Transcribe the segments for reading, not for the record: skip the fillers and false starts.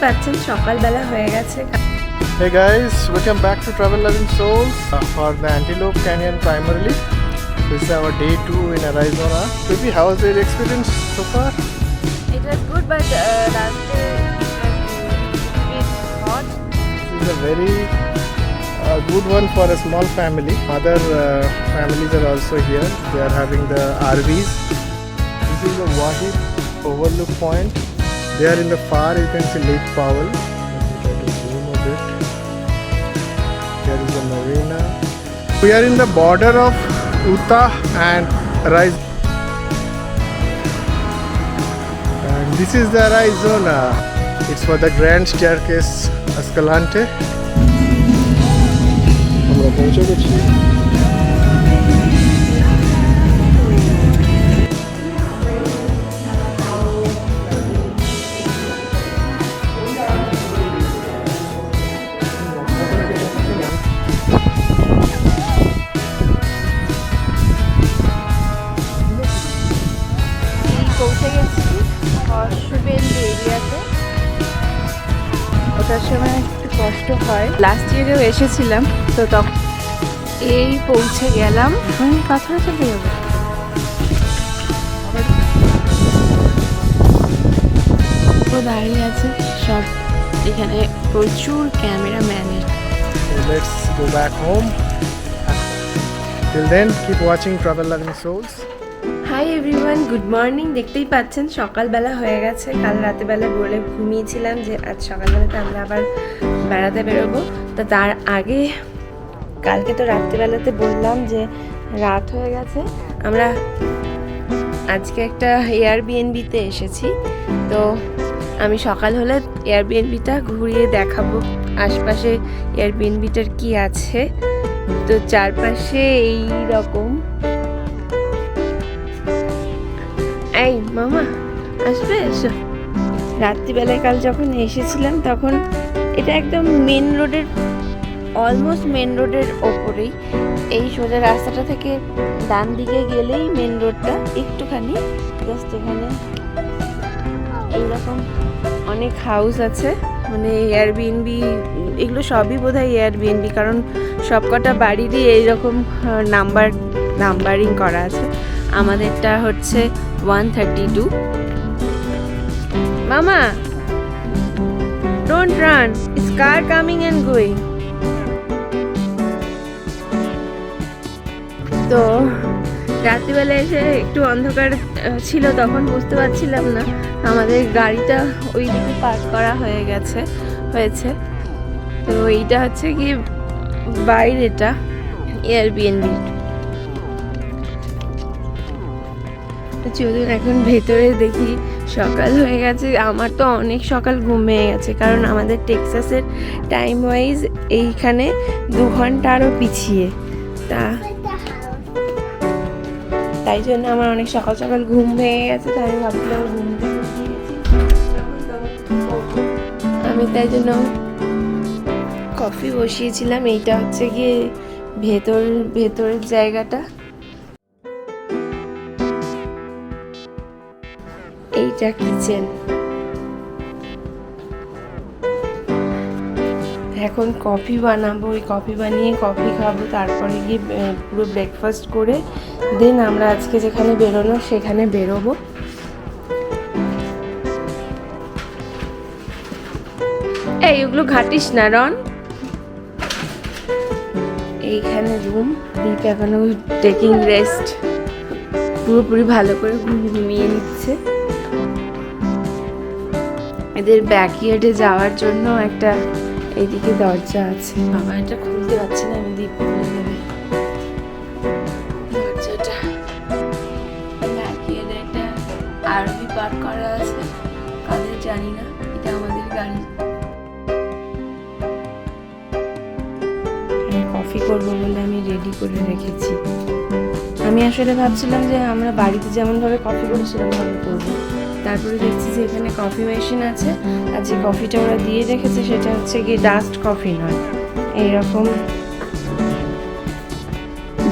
পাচ্ছেন সকালবেলা হয়ে গেছে। Hey guys, welcome back to Travellovingsouls for the Antelope Canyon primarily. This is our day 2 in Arizona. Baby, how was your experience so far? It was good, but last day it was a bit hot. This is a very good one for a small family. Other families are also here. They are having the RVs. This is the Wahweap Overlook point. There in the far you can see Lake Powell. Let me try to zoom a bit. There is the marina. We are in the border of Utah and Arizona. And this is the Arizona. It's for the Grand Staircase Escalante. আমরা পৌঁছে গেছি। পৌঁছে গেছি horseshoe bend এরিয়াতে। ওটার সময় একটু কষ্ট হয়, লাস্ট ইয়ারেও এসেছিলাম তো তখন এই পৌঁছে গেলাম। আমি কথা চলে যাবো। ও দাঁড়িয়ে আছে সব, এখানে প্রচুর ক্যামেরাম্যানের। Let's go back home. Till then, keep watching Travellovingsouls. Hi everyone, good morning. দেখতেই পাচ্ছেন সকালবেলা হয়ে গেছে। কাল রাতেবেলা বলে ঘুমিয়েছিলাম যে আজ সকালবেলাতে আমরা আবার বেড়াতে বেরোবো। তো তার আগে কালকে তো রাত্রিবেলাতে বললাম যে রাত হয়ে গেছে, আমরা আজকে একটা এয়ারবিএনবিতে এসেছি। তো আমি সকাল হলে এয়ারবিএনবিটা ঘুরিয়ে দেখাবো আশপাশে এয়ারবিএনবিটার কি আছে। তো চারপাশে এই রকম। এই মামা আসবে, এসো। রাত্রিবেলায় কাল যখন এসেছিলাম তখন এটা একদম মেন রোডের, অলমোস্ট মেন রোডের ওপরেই। এই সোজা রাস্তাটা থেকে ডান দিকে গেলেই মেন রোডটা, একটুখানি জাস্ট এখানে এইরকম অনেক হাউস আছে, মানে এয়ারবিএনবি এগুলো সবই বোধহয় এয়ারবিএনবি, কারণ সবকটা বাড়িরই এইরকম নাম্বারিং করা আছে। আমাদেরটা হচ্ছে 132। মামা don't run, it's car coming and going. তো রাত্রিবেলা এসে একটু অন্ধকার ছিল, তখন বুঝতে পারছিলাম না আমাদের গাড়িটা ওই দিকে পার্ক করা হয়েছে। তো এইটা হচ্ছে কি বাইরেটা এয়ারবিএনবি। চলুন এখন ভেতরে দেখি। সকাল হয়ে গেছে, আমার তো অনেক সকাল ঘুমিয়ে গেছে, কারণ আমাদের টেক্সাসের টাইম ওয়াইজ এইখানে 2 ঘন্টা আরও পিছিয়ে, তাই জন্য আমার অনেক সকাল সকাল ঘুম ভেঙে গেছে। তাই আমি ভাবছিলাম ঘুম থেকে আমি তাই জন্য কফি বসিয়েছিলাম। এইটা হচ্ছে গিয়ে ভেতরের জায়গাটা। এইটা কিচেন। এখন কফি বানাবো, ওই কফি বানিয়ে কফি খাবো, তারপরে গিয়ে পুরো ব্রেকফাস্ট করে দেন আমরা আজকে যেখানে বেরোনো সেখানে বেরোবো। এই ওগুলো ঘাটিস না রন। এইখানে রুম, দীপ এখনো টেকিং রেস্ট, পুরোপুরি ভালো করে ঘুমিয়ে নিচ্ছে। এদের ব্যাকইয়ার্ডে যাওয়ার জন্য একটা এইদিকে দরজা আছে। বাবা এটা খুলতে পারছি না, আমি দীপ খুলে দেবে দরজাটা। ব্যাকইয়ার্ডে একটা আরভি পার্ক করা আছে, কাদের জানি না, এটা আমাদের গাড়ি। কফি করবো বলে আমি রেডি করে রেখেছি। আমি আসলে ভাবছিলাম যে আমরা বাড়িতে যেমনভাবে কফি করি সেরকমভাবে করবো, তারপরে দেখছি যে এখানে কফি মেশিন আছে, আর যে কফিটা ওরা দিয়ে রেখেছে সেটা হচ্ছে কি ডাস্ট কফি নয়, এইরকম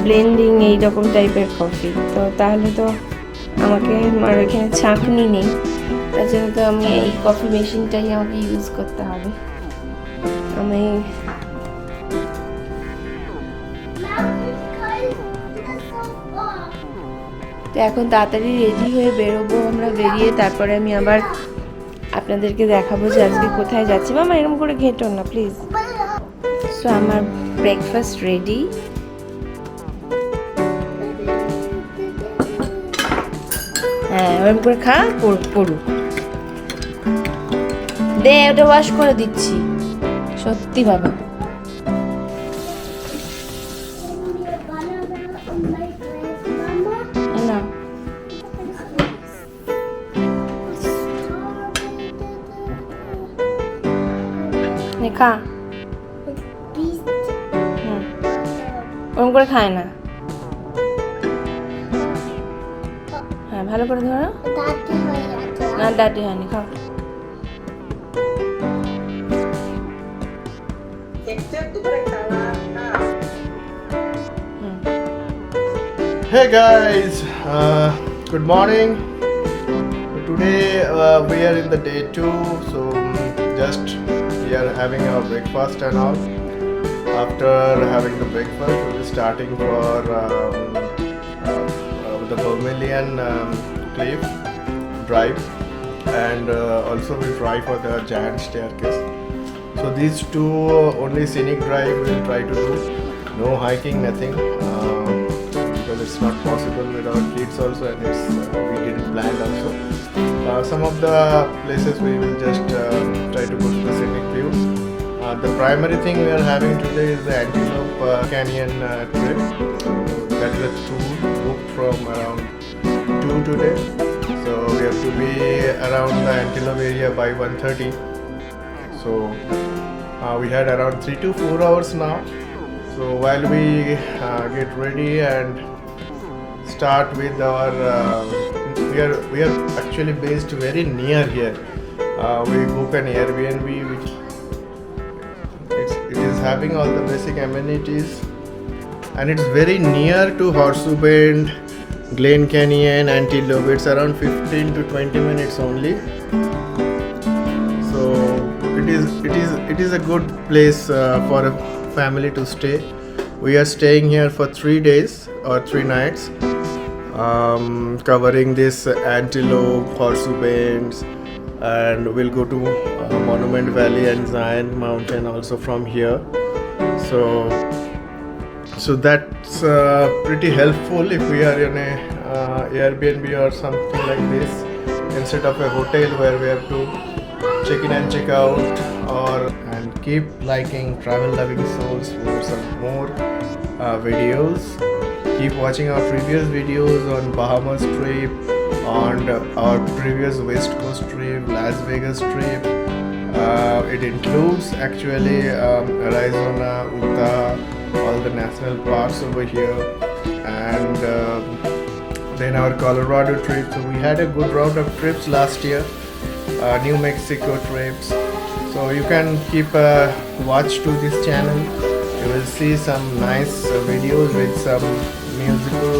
ব্লেন্ডিং এইরকম টাইপের কফি। তো তাহলে তো আমাকে, আর এখানে ছাঁকনি নেই, তার জন্য তো আমি এই কফি মেশিনটাই আমাকে ইউজ করতে হবে। আমি তো এখন তাড়াতাড়ি রেডি হয়ে বেরোবো আমরা, বেরিয়ে তারপরে আমি আবার আপনাদেরকে দেখাবো যে আজকে কোথায় যাচ্ছি। মামা এরকম করে ঘেঁটো না প্লিজ। সো আমার ব্রেকফাস্ট রেডি। হ্যাঁ ওরকম করে খা, পড়ু দে, ওটা ওয়াশ করে দিচ্ছি। সত্যি বাবা, না খা, ওরকম করে খায় না। হ্যাঁ ভালো করে ধরো, না দাঁতি হয়নি, খাও। Hey guys, good morning. Today we are in the day 2, so just we are having our breakfast and all. After having the breakfast, we'll be starting for the Vermilion Cliff drive, and also we try for the giant staircase. So these two only scenic drive we'll try to do. No hiking, nothing. Because it's not possible with our kids also, and it's we didn't plan also. Some of the places we will just try to go to the scenic views. The primary thing we are having today is the Antelope Canyon trip. That is a tour booked from around 2 today. So we have to be around the Antelope area by 1:30. So we had around 3 to 4 hours now. So while we get ready and start with our we are actually based very near here. We book an Airbnb which it is having all the basic amenities, and it's very near to Horseshoe Bend, Glen Canyon, Antelope. It's around 15 to 20 minutes only. So it is a good place for a family to stay. We are staying here for 3 days or 3 nights, covering this Antelope, Horseshoe Bends, and we'll go to Monument Valley and Zion Mountain also from here. So that's pretty helpful if we are in a Airbnb or something like this, instead of a hotel where we have to check in and check out. And keep liking Travellovingsouls for some more videos. Keep watching our previous videos on Bahamas trip, on our previous West Coast trip, Las Vegas trip. It includes actually Arizona, Utah, all the national parks over here, and then our Colorado trip. So we had a good round of trips last year, New Mexico trips. So you can keep watch to this channel. You will see some nice videos with some musical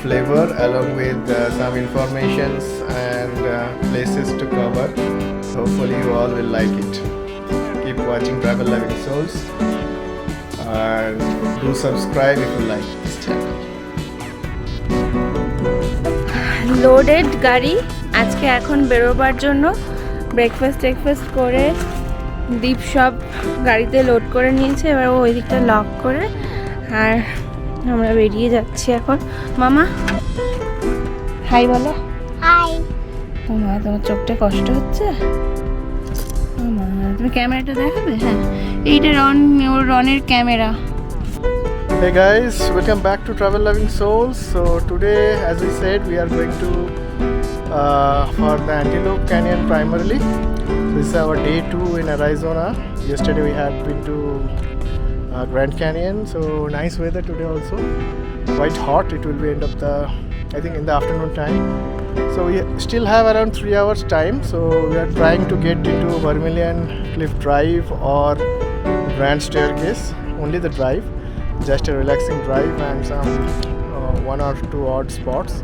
flavor, along with some informations and places to cover. Hopefully you all will like it. Keep watching Travellovingsouls, and do subscribe if you like this channel. Loaded গাড়ি আজকে এখন বেরোবার জন্য। Breakfast করে দীপ সব গাড়িতে load করে নিয়েছে, এবার ও ওই দিকটা লক করে, আর আমরা বেরিয়ে যাচ্ছি এখন। মামা হাই বলো। হাই। মামা তোমার চোখটা কষ্ট হচ্ছে? মামা তুমি ক্যামেরাটা দেখাবে? হ্যাঁ এইটা রনের camera. Hey guys, welcome back to Travellovingsouls. So today, as we said, we are going to for the Antelope Canyon primarily. This is our day 2 in Arizona. Yesterday we had been to Grand Canyon. So nice weather today also. Quite hot. It will be end of the, I think, in the afternoon time. So we still have around 3 hours time. So we are trying to get into Vermilion Cliff Drive or Grand Staircase. Only the drive. Just a relaxing drive and some 1 or 2 odd spots.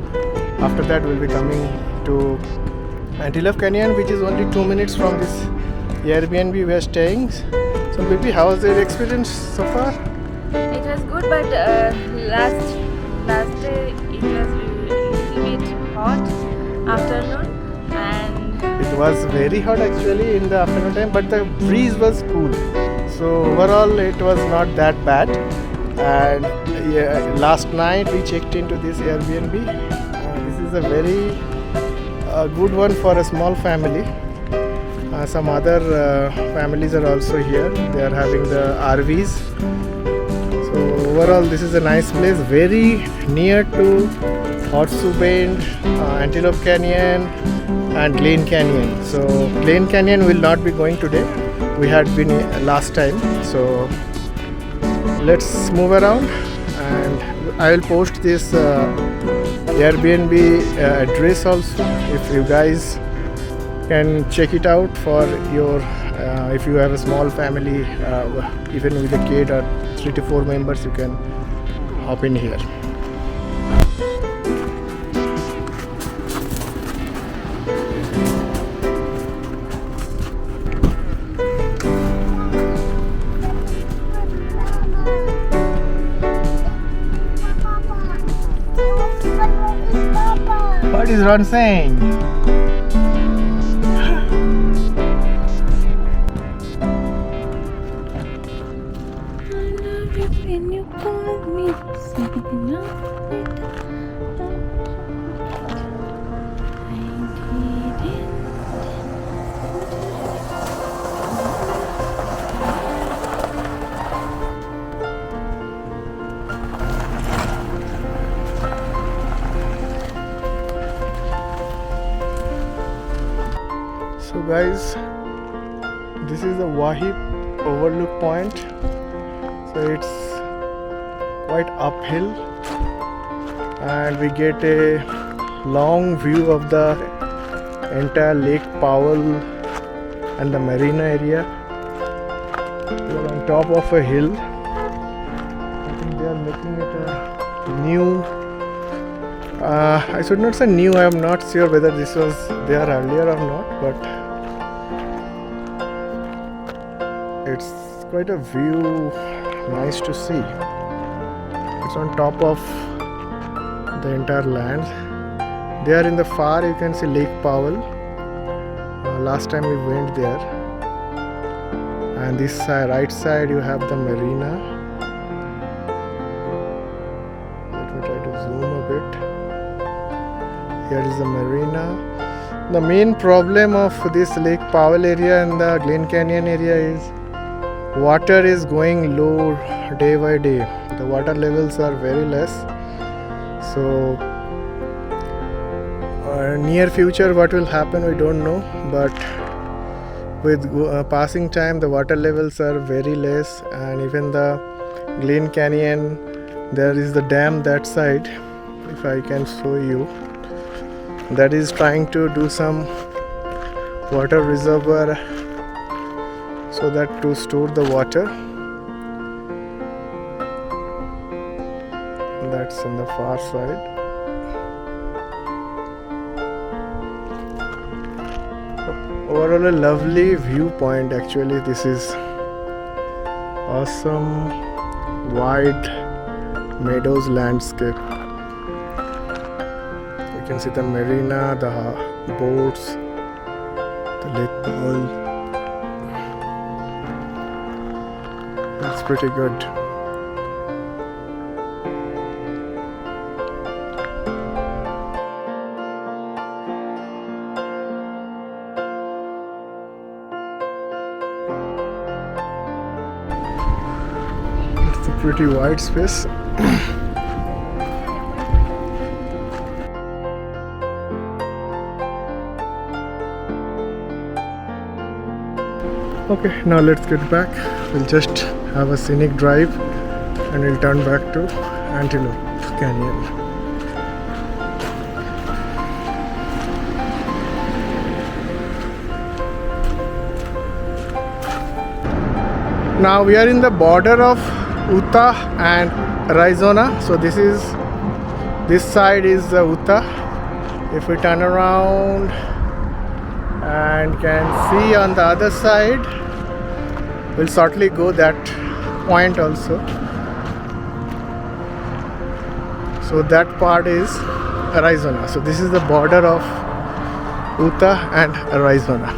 After that we'll be coming to Antelope Canyon, which is only 2 minutes from this Airbnb we are staying. So baby, how was your experience so far? It was good, but last day it was a little bit hot afternoon, and It was very hot actually in the afternoon time, but the breeze was cool. So overall, it was not that bad. And yeah, last night we checked into this Airbnb. This is a very good one for a small family. Some other families are also here. They are having the RVs. So overall, this is a nice place, very near to Horseshoe Bend, Antelope Canyon, and Glen Canyon. So Glen Canyon will not be going today. We had been last time. So let's move around, and I will post this Airbnb address also, if you guys can check it out for your if you have a small family, even with a kid or 3 to 4 members, you can hop in here. What is Ron saying? when you call me, singing up it. So guys, this is the Wahweap Overlook point. So it's quite uphill, and we get a long view of the entire Lake Powell and the marina area. We are on top of a hill. I think they are making it a new, I should not say new, I am not sure whether this was there earlier or not, but it's quite a view, nice to see. It's on top of the entire land. There in the far you can see Lake Powell. Last time we went there. And this side, right side, you have the marina. Let me try to zoom a bit. Here is the marina. The main problem of this Lake Powell area and the Glen Canyon area is water is going low day by day. The water levels are very less. So near future what will happen we don't know, but with passing time the water levels are very less. And even the Glen Canyon, there is the dam that side, if I can show you, that is trying to do some water reservoir so that to store the water. That's on the far side. Overall a lovely viewpoint actually. This is awesome wide meadows landscape. You can see the marina, the boats, the Lake Powell. That's pretty good. It's a pretty wide space. Okay, now let's get back. We'll just have a scenic drive and we'll turn back to Antelope Canyon. Now we are in the border of Utah and Arizona. So this side is Utah. If we turn around, and can see on the other side. We'll shortly go that point also. So that part is Arizona. So this is the border of Utah and Arizona.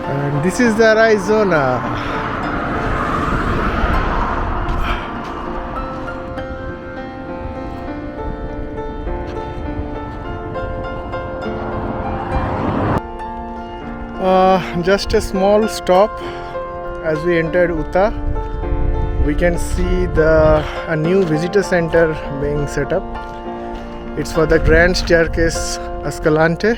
And this is the Arizona. Just a small stop as we entered Utah. We can see a new visitor center being set up. It's for the Grand Staircase Escalante.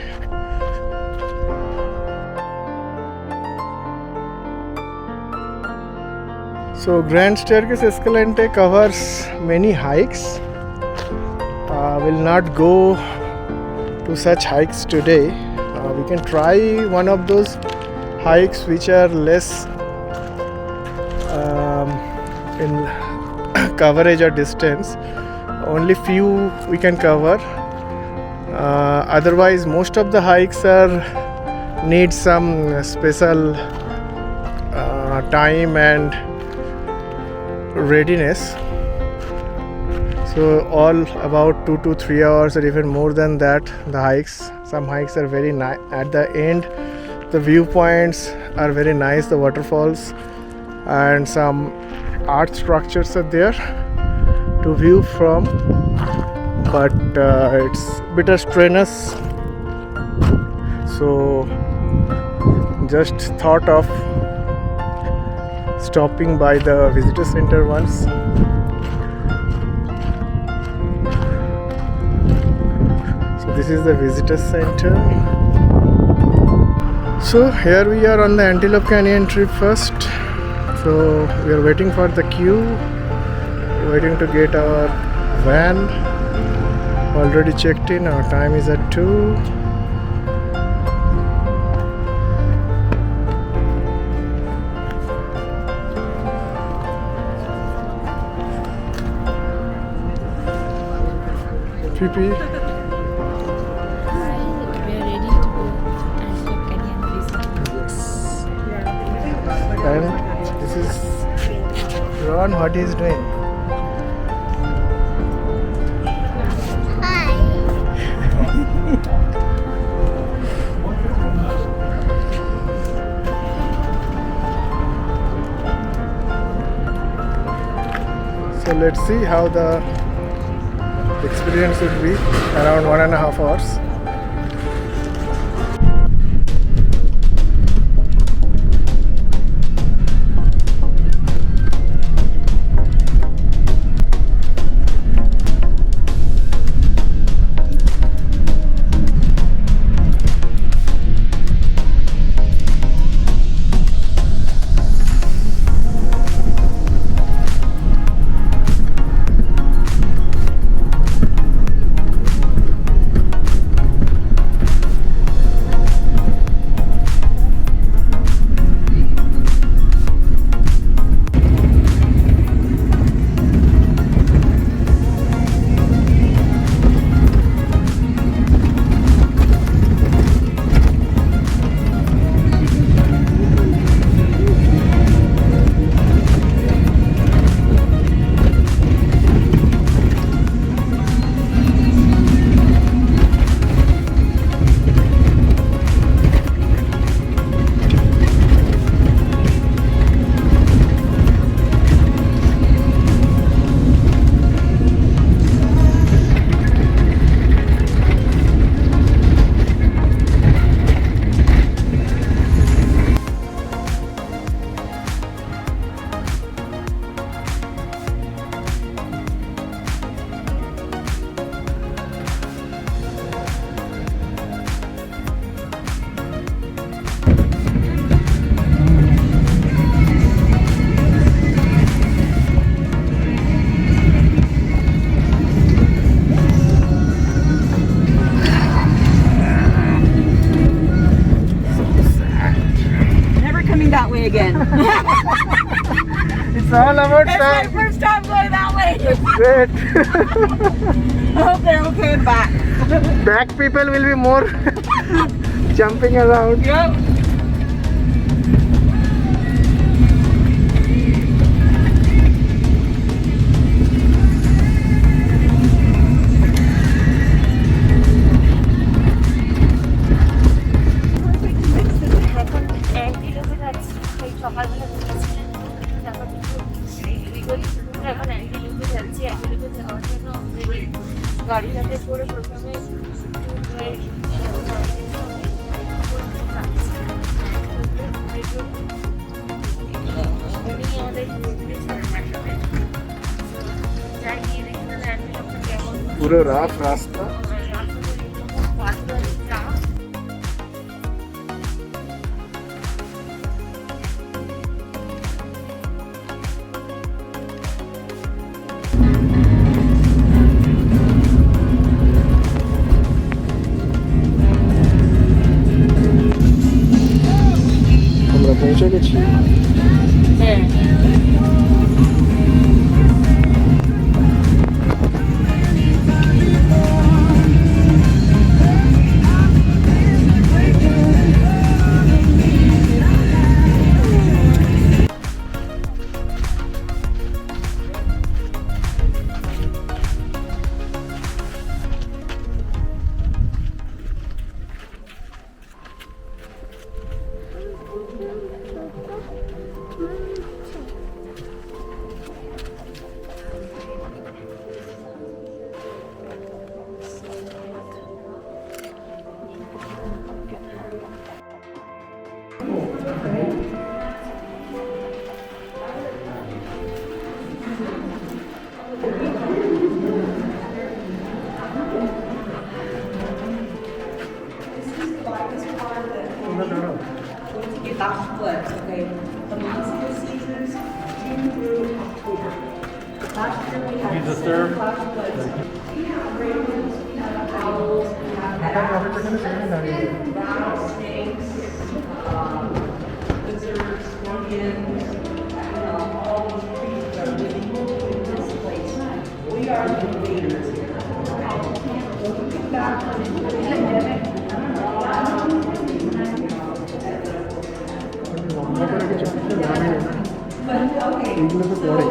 So Grand Staircase Escalante covers many hikes. Will not go to such hikes today. We can try one of those hikes which are less in coverage or distance. Only few we can cover. Otherwise, most of the hikes need some special time and readiness. So all about 2 to 3 hours or even more than that, the hikes. Some hikes are very nice. At the end, the viewpoints are very nice, the waterfalls and some art structures are there to view from, but it's a bit strenuous. So just thought of stopping by the visitor center once. So this is the visitor center. So here we are on the Antelope Canyon trip first. So we are waiting for the queue, waiting to get our van. Already checked in, our time is at 2. Pippi. We're ready to go Antelope Canyon visit. Yes. And this is Ron, what he is doing. So let's see how the experience would be. Around 1.5 hours. again. It's all about It's my time. first time going that way. Great. I hope they're okay back. Back people will be more jumping around. Yep. এখন অ্যান্টিলোপে যাচ্ছি। এই সকালবেলা বেরিয়েছিলাম, তারপর এখন অ্যান্টিলোপে যাচ্ছি। অ্যান্টিলোপে যাওয়ার জন্য অলরেডি গাড়িটাতে করে প্রথমে पूरा राफ रास्ता। আমরা পৌঁছে গেছি। হ্যাঁ Last flood, okay. The monsoon seasons June through October. Last year we had seven flash floods. We have rainbows, we have owls, we have rattlesnakes, lizards, scorpions, all these creatures are living in this place. We are the invaders here. Looking back on the pandemic, এইগুলো তো পড়ে।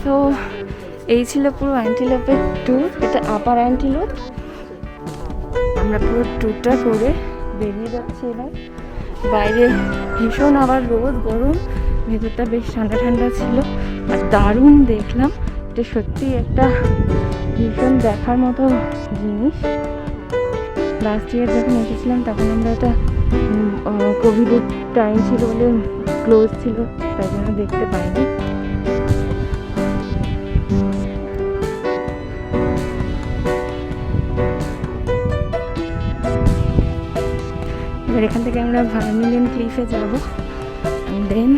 তো এই ছিল পুরো অ্যান্টিলোপের tour. এটা আপার antelope. আমরা পুরো ট্যুরটা করে বেরিয়ে যাচ্ছি এবার। বাইরে ভীষণ আবার রোদ, গরম, ভেতরটা বেশ ঠান্ডা ঠান্ডা ছিল আর দারুণ দেখলাম। এটা সত্যি একটা ভীষণ দেখার মতো জিনিস। লাস্ট ইয়ার যখন এসেছিলাম তখন আমরা এটা কোভিডের টাইম ছিল বলে ক্লোজ ছিল, তাই জন্য দেখতে পাইনি। এবার এখান থেকে আমরা ভার্মিলিয়ন ক্লিফে যাবো, and then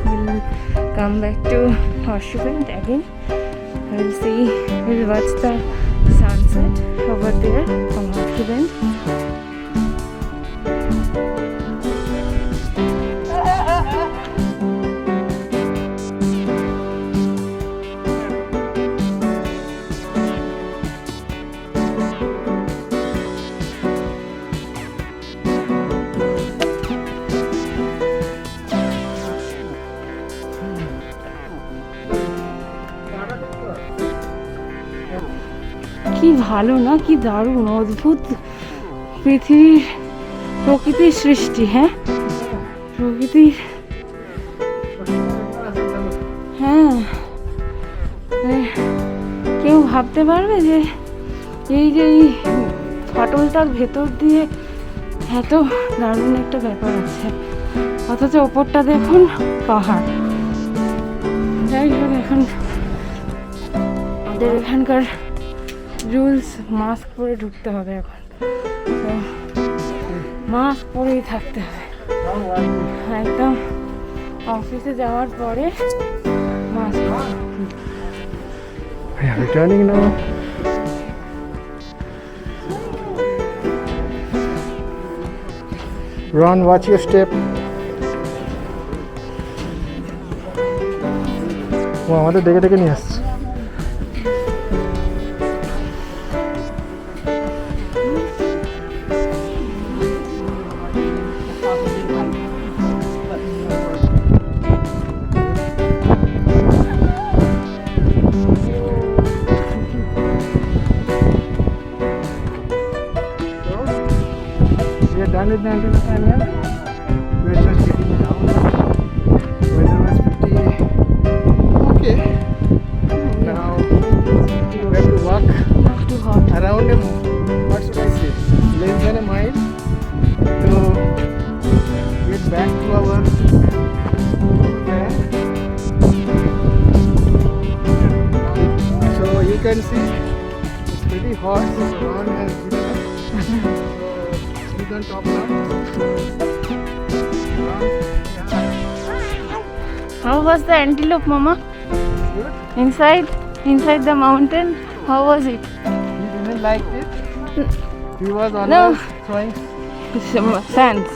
we'll come back to Horseshoe Bend again. We'll watch the sunset over there from Horseshoe Bend. ভালো না, কি দারুণ অদ্ভুত পৃথিবীর প্রকৃতির সৃষ্টি। হ্যাঁ, প্রকৃতির, হ্যাঁ, কেউ ভাবতে পারবে যে এই ফাটলটার ভেতর দিয়ে এত দারুণ একটা ব্যাপার আছে, অথচ ওপরটা দেখুন পাহাড়। যাই হোক, এখন আমাদের এখানকার রুলস মাস্ক পরে ঢুকতে হবে, এখন তো মাস্ক পরেই থাকতে হবে একদম। অফিসে যাওয়ার পরে mask. Returning now. Ron, watch your step. ও আমাদের ডেকে ডেকে নিয়ে আসছে। Done with the Antelope Canyon. We're just getting down. Weather was pretty okay. Now we have to walk Not too hot. around what should I say, less than a mile to get back to our camp. So you can see it's pretty hot. So Ron has given up. So on top now. How was the antelope, Mama? Good. Inside the mountain, how was it? He didn't like it. He was always No. throwing Sands. sands.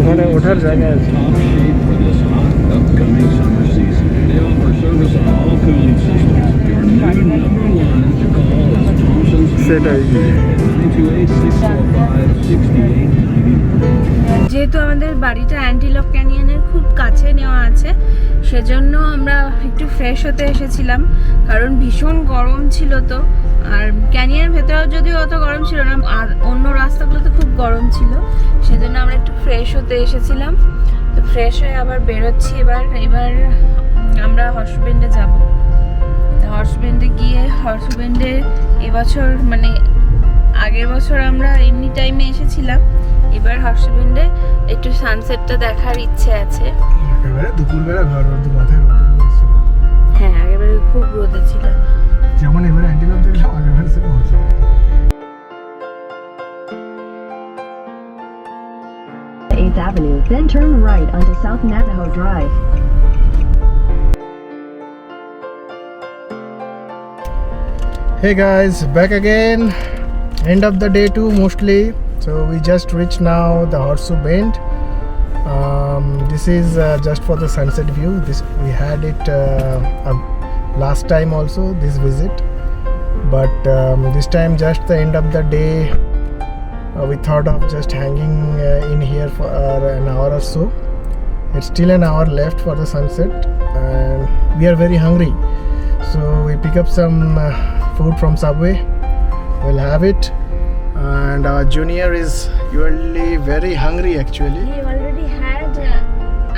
ওখানে ওঠার জায়গা আছে। সেটাই। যেহেতু আমাদের বাড়িটা antelope ক্যানিয়নের খুব কাছে নেওয়া আছে, সেজন্য আমরা একটু ফ্রেশ হতে এসেছিলাম, কারণ ভীষণ গরম ছিল। তো আর ক্যানিয়নের ভেতরেও যদিও অত গরম ছিল না, আর অন্য রাস্তাগুলোতে খুব গরম ছিল, সেজন্য আমরা একটু ফ্রেশ হতে এসেছিলাম। তো ফ্রেশ হয়ে আবার বেরোচ্ছি। এবার আমরা হর্সশু বেন্ডে যাব। হর্সশু বেন্ডে গিয়ে হর্সশু বেন্ডে এবছর মানে আগের বছর আমরা এমনি টাইমে এসেছিলাম, এবার হর্সশু বেন্ডে একটু সানসেটটা দেখার ইচ্ছে আছে। একেবারে দুপুরবেলা ঘর রোদ মাথায় রোদ পড়ছিল। হ্যাঁ, আগেরবারে খুব রোদে ছিল। যেমন এবারে অ্যান্টিলোপ দেখলাম, আগেরবারে সেটা হচ্ছে। 8th Avenue, then turn right onto South Navajo Drive. Hey guys, back again. End of the day too mostly. So we just reached now the Horseshoe Bend. This is just for the sunset view. This we had it last time also, this visit, but this time just the end of the day. We thought of just hanging in here for an hour or so. It's still an hour left for the sunset and we are very hungry, so we pick up some food from Subway. We'll have it, and our junior is usually very hungry actually. He already had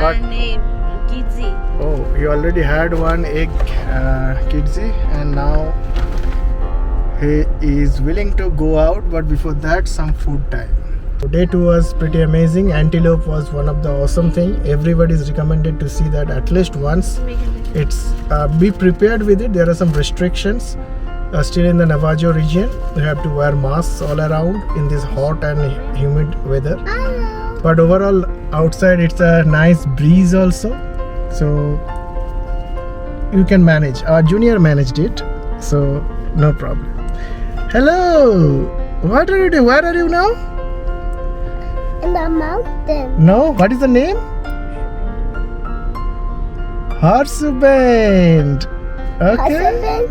What? an egg kidzi. Oh, he already had one egg kidzi, and now he is willing to go out, but before that some food time. So day 2 was pretty amazing. Antelope was one of the awesome thing. Everybody is recommended to see that at least once. It's be prepared with it. There are some restrictions still in the Navajo region. You have to wear masks all around in this hot and humid weather. But overall outside it's a nice breeze also, so you can manage. Our junior managed it, so no problem. Hello, what are you doing? Where are you now? In the mountain. No, what is the name? Horseshoe Bend. Okay. Horseshoe Bend,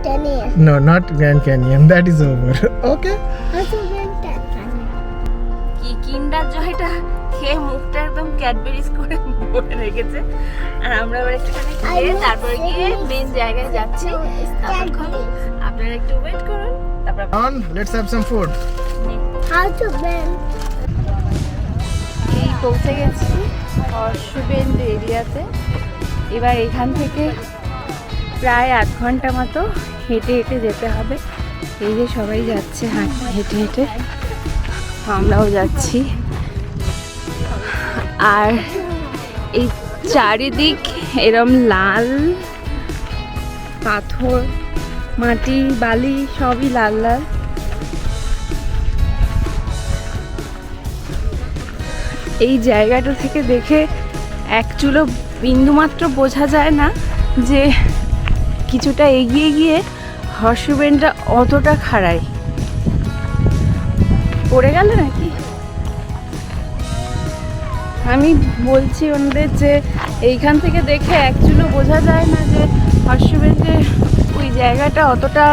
Canyon. No, not Grand Canyon. That is over. Okay. Horseshoe Bend, Canyon. কি কিন্ডার জয়টা খেয়ে মুখটা একদম Cadbury's করে ভরে রেখেছে, আর আমরা আবার একটুখানি খেয়ে তারপরে গিয়ে মেন জায়গায় যাচ্ছি। ততক্ষণ আপনারা একটু ওয়েট করুন, তারপর On, let's have some food. Horseshoe Bend. এই পৌঁছে গেছি হর্সশু বেন্ড এরিয়াতে। এবার এখান থেকে প্রায় 8 ঘন্টা মতো হেঁটে হেঁটে যেতে হবে। এই যে সবাই যাচ্ছে হেঁটে হেঁটে, আমরাও যাচ্ছি। আর এই চারিদিক এরম লাল পাথর, মাটি, বালি সবই লাল লাল। এই জায়গাটা থেকে দেখে এক চুলো বিন্দুমাত্র বোঝা যায় না যে কিছুটা এগিয়ে গিয়ে হর্সশু বেন্ডটা অতটা খাড়াই। পড়ে গেল নাকি? আমি বলছি ওনাদের যে এইখান থেকে দেখে এক চুলো বোঝা যায় না যে হর্সশু বেন্ডে ওই জায়গাটা অতটা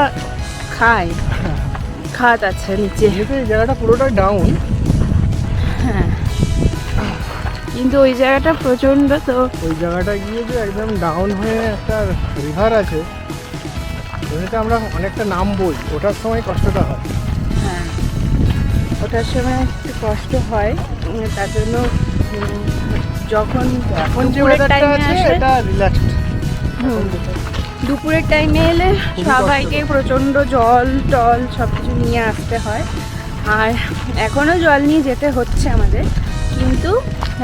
খাত আছে নিচে। এই জায়গাটা পুরোটা ডাউন। হ্যাঁ, কিন্তু ওই জায়গাটা প্রচন্ড। তো ওই জায়গাটা গিয়ে যে একদম ডাউন হয়ে একটা রিভার আছে, ওটাতে আমরা অনেকটা নামবই, ওটার সময় কষ্টটা হয়। হ্যাঁ, ওটার সময় একটু কষ্ট হয়। তার জন্য যখন এখন যে দুপুরের ওয়েদারটা টাইমে আছে আসে, এটা রিল্যাক্সড। দুপুরের টাইমে এলে সবাইকে প্রচণ্ড জল টল সব কিছু নিয়ে আসতে হয়। আর এখনও জল নিয়ে যেতে হচ্ছে আমাদের, কিন্তু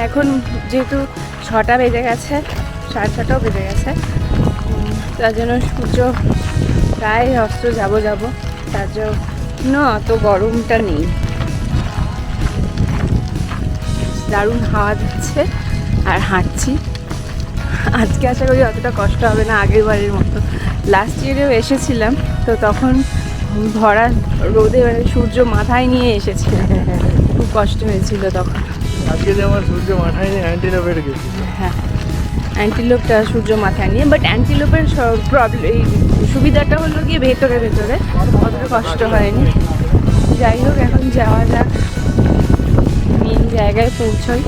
এখন যেহেতু 6টা বেজে গেছে, 6:30টাও বেজে গেছে, তার জন্য সূর্য প্রায় অস্ত যাব, তার জন্য অত গরমটা নেই। দারুণ হাওয়া দিচ্ছে আর হাঁটছি। আজকে আশা করি অতটা কষ্ট হবে না আগের বারের মতো। লাস্ট ইয়ারেও এসেছিলাম, তো তখন ভরা রোদে মানে সূর্য মাথায় নিয়ে এসেছিলাম, খুব কষ্ট হয়েছিল তখন। আজকে যেমন সূর্য মাথায় নিয়ে অ্যান্টিলোপের গেছি। হ্যাঁ, অ্যান্টিলোপটা সূর্য মাথায় নিয়ে, বাট অ্যান্টিলোপের প্রবলেম এই সুবিধাটা হলো গিয়ে ভেতরে অতটা কষ্ট হয়নি। যাই হোক, এখন যাওয়া যাক, মেন জায়গায় পৌঁছই।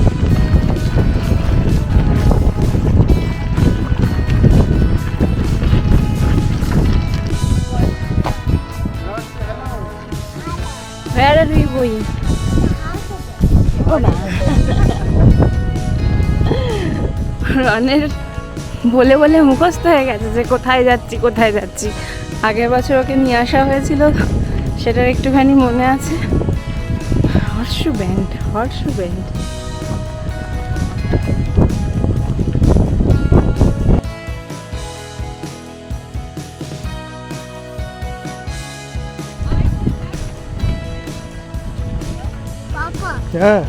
Where are we going? রনের বলে বলে মুখস্থ হয়ে গেছে যে কোথায় যাচ্ছি। আগের বছর ওকে নিয়ে আসা হয়েছিল, সেটার একটুখানি মনে আছে। Horseshoe bend. Papa. হ্যাঁ,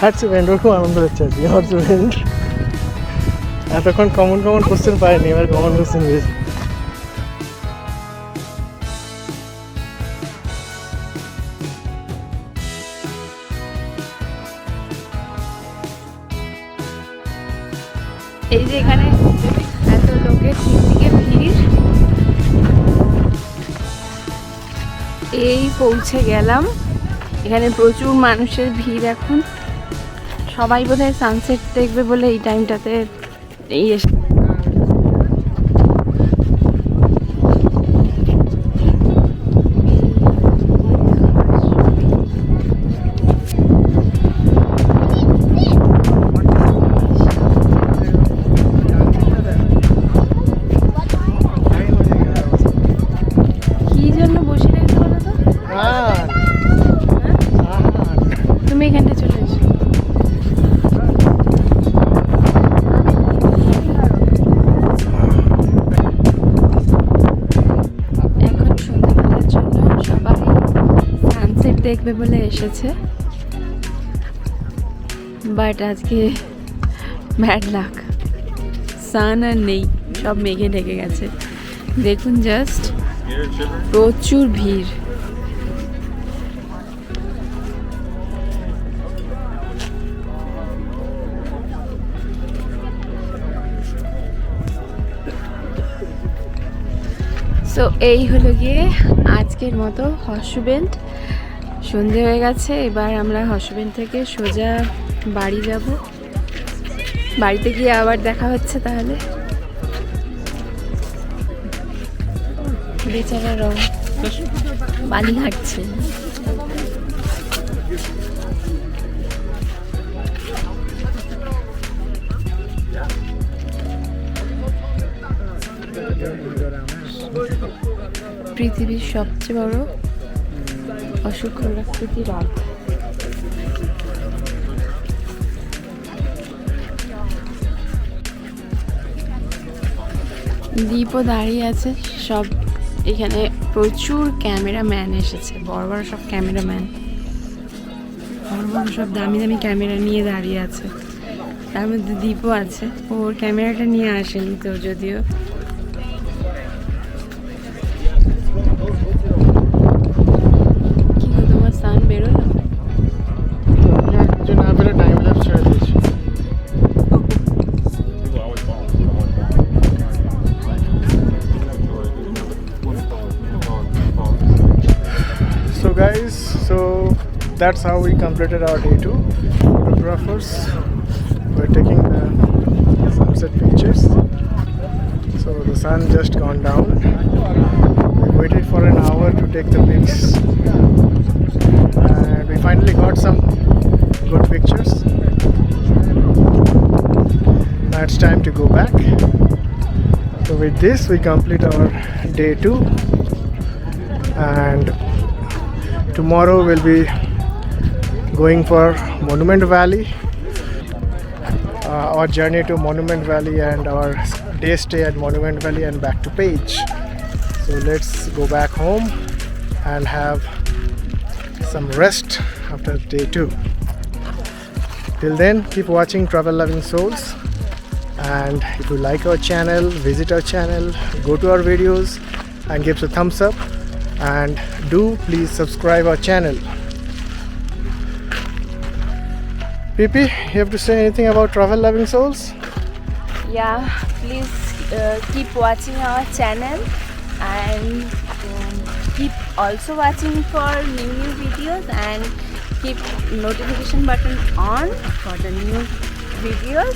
হর্সশু বেন্ড ওর খুব আনন্দ হচ্ছে আজকে। হর্সশু বেন্ড এতক্ষণ কমন কোশ্চেন পাইনি, এবার কমন কোশ্চেন দিয়েছি। এই যে এখানে এত লোকের দিকে ভিড়, এই পৌঁছে গেলাম। এখানে প্রচুর মানুষের ভিড় এখন, সবাই বোধহয় সানসেট দেখবে বলে এই টাইমটাতে এই এসে। কি জন্য বসে রয়েছে বলো তো? তুমি এখানটা চলে এসো। এখন সন্ধ্যাবেলার জন্য সবাই সানসেট দেখবে বলে এসেছে, বাট আজকে ব্যাড লাক, সান আর নেই, সব মেঘে ঢেকে গেছে। দেখুন জাস্ট প্রচুর ভিড়। সো এই হলো গিয়ে আজকের মতো হর্সু বেন্ড। সন্ধে হয়ে গেছে, এবার আমরা হর্সু বেন্ড থেকে সোজা বাড়ি যাব। বাড়িতে গিয়ে আবার দেখা হচ্ছে তাহলে। বেচারা রং বালি হাঁটছে। পৃথিবীর সবচেয়ে বড় অসুখরাকৃতি হ্রদ। দ্বীপও দাঁড়িয়ে আছে। সব এখানে প্রচুর ক্যামেরাম্যান এসেছে, বড় বড় সব ক্যামেরাম্যান, বড় বড় সব দামি দামি ক্যামেরা নিয়ে দাঁড়িয়ে আছে। তার মধ্যে দ্বীপও আছে, ওর ক্যামেরাটা নিয়ে আসেনি তো যদিও। কি হলো, তোমার সান বেরোলো? না বেরো, টাইম ল্যাপস ছেড়ে দিয়েছি। So guys, so that's how we completed our day 2. Photographers were taking the sunset pictures. So the sun just gone down. We waited for an hour to take the pics, and we finally got some good pictures. Now it's time to go back. So with this we complete our day 2, and tomorrow we'll be going for Monument Valley, our journey to Monument Valley and our day stay at Monument Valley and back to Page. So let's go back home and have some rest after day 2. Till then, keep watching Travellovingsouls, and if you like our channel, visit our channel, go to our videos and give us a thumbs up, and do please subscribe our channel. PP, you have to say anything about Travellovingsouls? Yeah, please keep watching our channel, and keep also watching for new videos, and keep notification button on for the new videos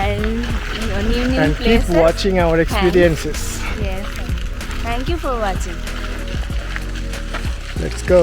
and new And places. keep watching our experiences. Yes, thank you for watching. Let's go.